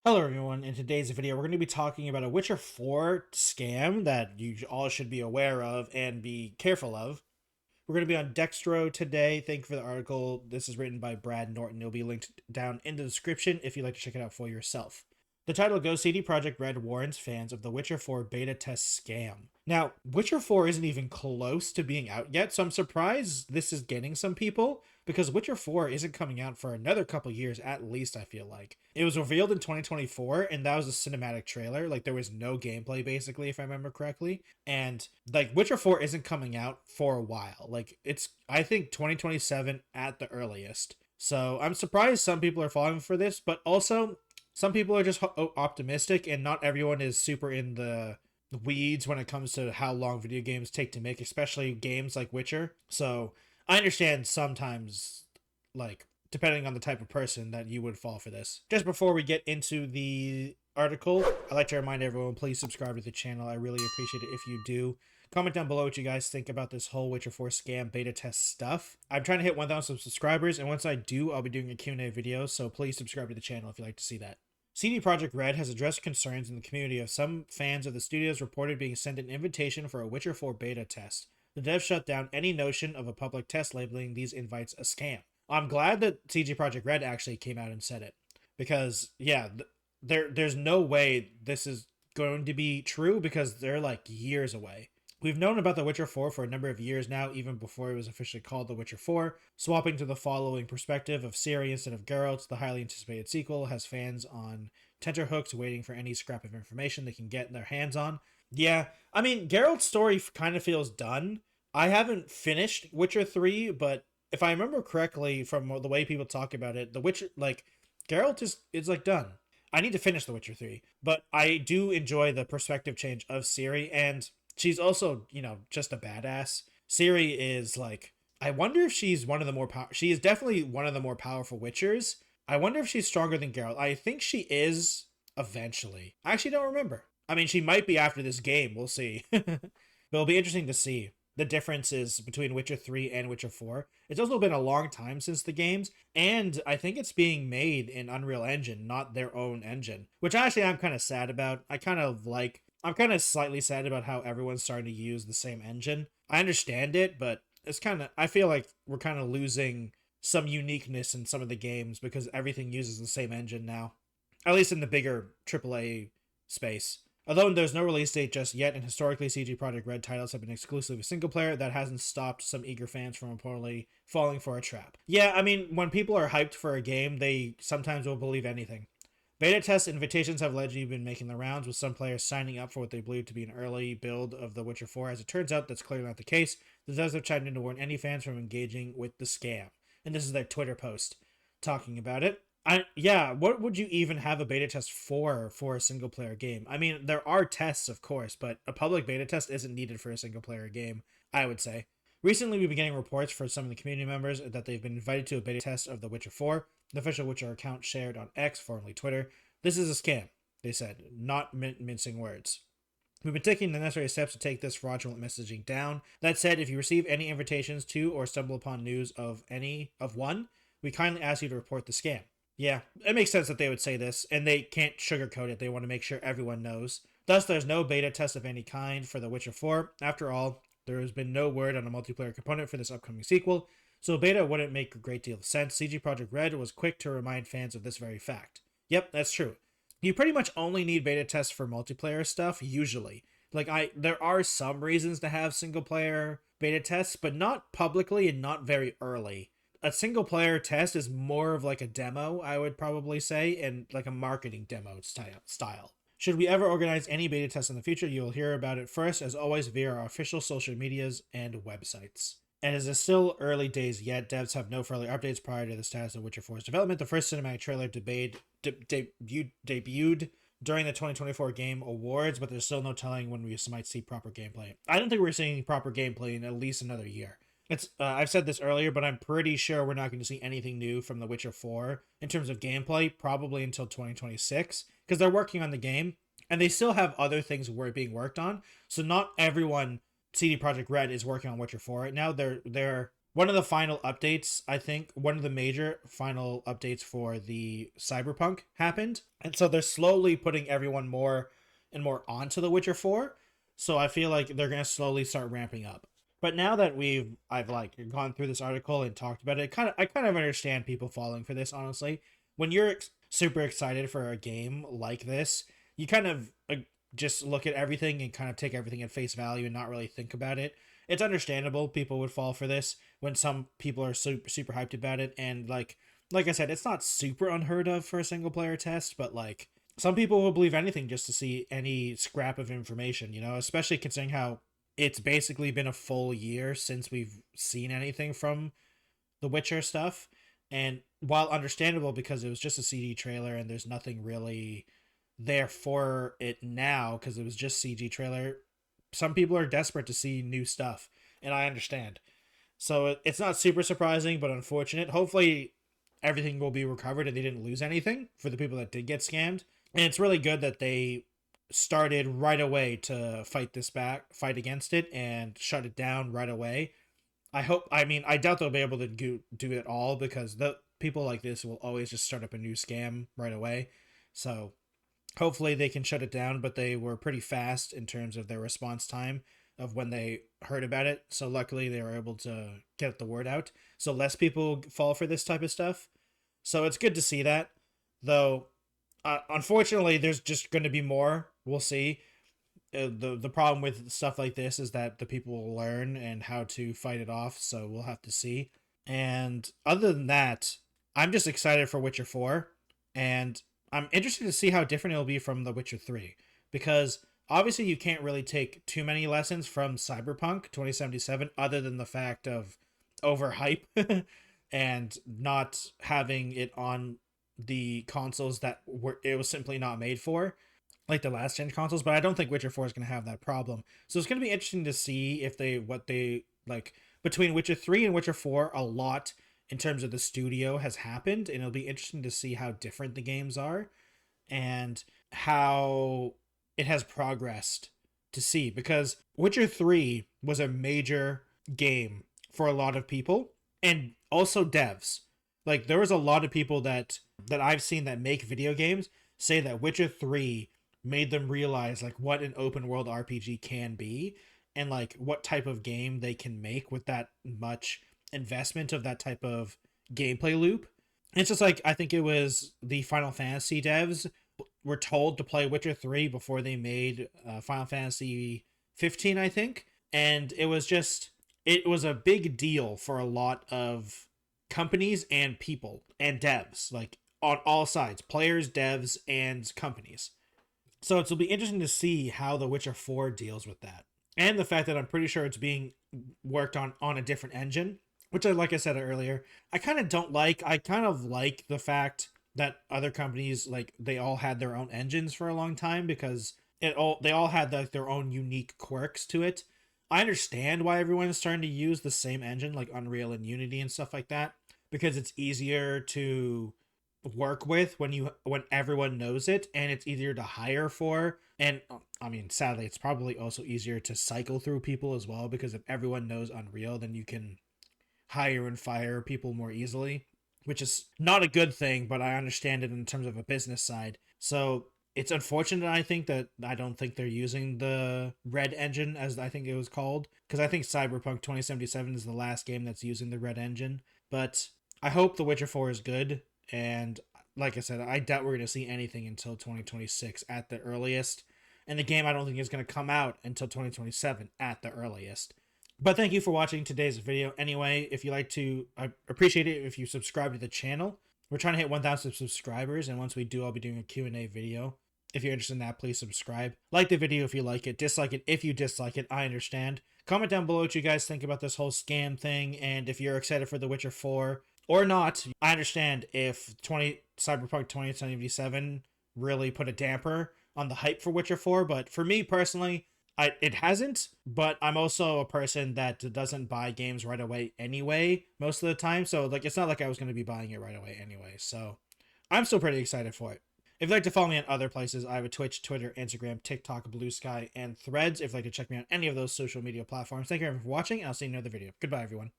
Hello everyone, in today's video we're going to be talking about a Witcher 4 scam that you all should be aware of and be careful of. We're going to be on Dextro today. Thank you for the article. This is written by Brad Norton. It'll be linked down in the description if you'd like to check it out for yourself. The title goes, CD Projekt Red warns fans of the Witcher 4 beta test scam. Now, Witcher 4 isn't even close to being out yet, so I'm surprised this is getting some people, because Witcher 4 isn't coming out for another couple years at least, I feel like. It was revealed in 2024, and that was a cinematic trailer. Like, there was no gameplay, basically, if I remember correctly. And, like, Witcher 4 isn't coming out for a while. Like, it's, I think, 2027 at the earliest. So, I'm surprised some people are falling for this, but also, some people are just optimistic, and not everyone is super in the weeds when it comes to how long video games take to make, especially games like Witcher. So I understand sometimes, like, depending on the type of person, that you would fall for this. Just before we get into the article, I'd like to remind everyone, please subscribe to the channel. I really appreciate it if you do. Comment down below what you guys think about this whole Witcher 4 scam beta test stuff. I'm trying to hit 1,000 subscribers, and once I do, I'll be doing a Q&A video, so please subscribe to the channel if you'd like to see that. CD Projekt Red has addressed concerns in the community of some fans of the studios reported being sent an invitation for a Witcher 4 beta test. The devs shut down any notion of a public test, labeling these invites a scam. I'm glad that CD Projekt Red actually came out and said it, because yeah, there's no way this is going to be true, because they're like years away. We've known about The Witcher 4 for a number of years now, even before it was officially called The Witcher 4. Swapping to the following perspective of Ciri instead of Geralt, the highly anticipated sequel has fans on tenterhooks waiting for any scrap of information they can get their hands on. Yeah, I mean, Geralt's story kind of feels done. I haven't finished Witcher 3, but if I remember correctly from the way people talk about it, The Witcher, like, Geralt is like done. I need to finish The Witcher 3, but I do enjoy the perspective change of Ciri, and she's also, just a badass. Ciri is like, I wonder if she's one of the more she is definitely one of the more powerful witchers. I wonder if she's stronger than Geralt. I think she is eventually. I actually don't remember. I mean, she might be after this game. We'll see. But it'll be interesting to see the differences between Witcher 3 and Witcher 4. It's also been a long time since the games, and I think it's being made in Unreal Engine, not their own engine, which actually I'm kind of sad about. I'm kind of slightly sad about how everyone's starting to use the same engine. I understand it, but I feel like we're kind of losing some uniqueness in some of the games because everything uses the same engine now. At least in the bigger AAA space. Although there's no release date just yet, and historically CD Projekt Red titles have been exclusively single player, that hasn't stopped some eager fans from reportedly falling for a trap. Yeah, I mean, when people are hyped for a game, they sometimes will believe anything. Beta test invitations have allegedly been making the rounds, with some players signing up for what they believe to be an early build of The Witcher 4. As it turns out, that's clearly not the case. The devs have chimed in to warn any fans from engaging with the scam. And this is their Twitter post talking about it. What would you even have a beta test for a single player game? I mean, there are tests, of course, but a public beta test isn't needed for a single player game, I would say. Recently, we've been getting reports from some of the community members that they've been invited to a beta test of The Witcher 4. The official Witcher account shared on X, formerly Twitter. This is a scam, they said, not mincing words. We've been taking the necessary steps to take this fraudulent messaging down. That said, if you receive any invitations to or stumble upon news of one, we kindly ask you to report the scam. Yeah, it makes sense that they would say this, and they can't sugarcoat it. They want to make sure everyone knows. Thus, there's no beta test of any kind for The Witcher 4. After all, there has been no word on a multiplayer component for this upcoming sequel, so beta wouldn't make a great deal of sense. CD Projekt Red was quick to remind fans of this very fact. Yep, that's true. You pretty much only need beta tests for multiplayer stuff, usually. There are some reasons to have single player beta tests, but not publicly and not very early. A single player test is more of like a demo, I would probably say, and like a marketing demo style. Should we ever organize any beta tests in the future, you'll hear about it first, as always, via our official social medias and websites. And as it's still early days yet, devs have no further updates prior to the status of Witcher 4's development. The first cinematic trailer debuted during the 2024 Game Awards, but there's still no telling when we might see proper gameplay. I don't think we're seeing proper gameplay in at least another year. I've said this earlier, but I'm pretty sure we're not going to see anything new from The Witcher 4 in terms of gameplay, probably until 2026, because they're working on the game, and they still have other things being worked on, so not everyone CD Projekt Red is working on Witcher 4 right now. They're one of the final updates, I think, one of the major final updates for the Cyberpunk happened. And so they're slowly putting everyone more and more onto The Witcher 4. So I feel like they're going to slowly start ramping up. But now that I've like gone through this article and talked about it, I kind of understand people falling for this, honestly. When you're super excited for a game like this, you kind of just look at everything and kind of take everything at face value and not really think about it. It's understandable people would fall for this when some people are super hyped about it, and like I said, it's not super unheard of for a single player test, but like some people will believe anything just to see any scrap of information, you know, especially considering how it's basically been a full year since we've seen anything from the Witcher stuff. And while understandable because it was just a CD trailer and there's nothing really there for it now because it was just CG trailer, some people are desperate to see new stuff, and I understand. So it's not super surprising, but unfortunate. Hopefully, everything will be recovered and they didn't lose anything for the people that did get scammed. And it's really good that they started right away to fight against it, and shut it down right away. I mean, I doubt they'll be able to do it all because the people like this will always just start up a new scam right away. So hopefully they can shut it down, but they were pretty fast in terms of their response time of when they heard about it. So luckily they were able to get the word out. So less people fall for this type of stuff. So it's good to see that. Though, unfortunately, there's just going to be more. We'll see. The problem with stuff like this is that the people will learn and how to fight it off. So we'll have to see. And other than that, I'm just excited for Witcher 4. And I'm interested to see how different it'll be from The Witcher 3. Because obviously you can't really take too many lessons from Cyberpunk 2077 other than the fact of overhype and not having it on the consoles that it was simply not made for, like the last gen consoles. But I don't think Witcher 4 is going to have that problem. So it's going to be interesting to see if what they like between Witcher 3 and Witcher 4. A lot in terms of the studio has happened, and it'll be interesting to see how different the games are and how it has progressed to see, because Witcher 3 was a major game for a lot of people and also devs. Like there was a lot of people that I've seen that make video games say that Witcher 3 made them realize like what an open world RPG can be, and like what type of game they can make with that much investment of that type of gameplay loop. It's just like I think it was the Final Fantasy devs were told to play Witcher 3 before they made Final Fantasy 15, I think. And it was a big deal for a lot of companies and people and devs, like on all sides, players, devs, and companies. So it'll be interesting to see how The Witcher 4 deals with that. And the fact that I'm pretty sure it's being worked on a different engine, which like I said earlier, I kind of don't like. I kind of like the fact that other companies, like, they all had their own engines for a long time because they all had like their own unique quirks to it. I understand why everyone is starting to use the same engine, like Unreal and Unity and stuff like that, because it's easier to work with when everyone knows it, and it's easier to hire for. And I mean, sadly, it's probably also easier to cycle through people as well, because if everyone knows Unreal, then you can hire and fire people more easily, which is not a good thing, but I understand it in terms of a business side. So it's unfortunate, I think, that I don't think they're using the Red Engine, as I think it was called, because I think Cyberpunk 2077 is the last game that's using the Red Engine. But I hope The Witcher 4 is good, and like I said, I doubt we're going to see anything until 2026 at the earliest. And the game I don't think is going to come out until 2027 at the earliest. But thank you for watching today's video anyway. If you like to, I appreciate it if you subscribe to the channel. We're trying to hit 1,000 subscribers, and once we do, I'll be doing a Q&A video. If you're interested in that, please subscribe. Like the video if you like it. Dislike it if you dislike it. I understand. Comment down below what you guys think about this whole scam thing, and if you're excited for The Witcher 4 or not. I understand if Cyberpunk 2077 really put a damper on the hype for Witcher 4, but for me personally, it hasn't. But I'm also a person that doesn't buy games right away anyway, most of the time. So like, it's not like I was going to be buying it right away anyway. So I'm still pretty excited for it. If you'd like to follow me on other places, I have a Twitch, Twitter, Instagram, TikTok, Blue Sky, and Threads. If you'd like to check me out on any of those social media platforms. Thank you everyone for watching, and I'll see you in another video. Goodbye, everyone.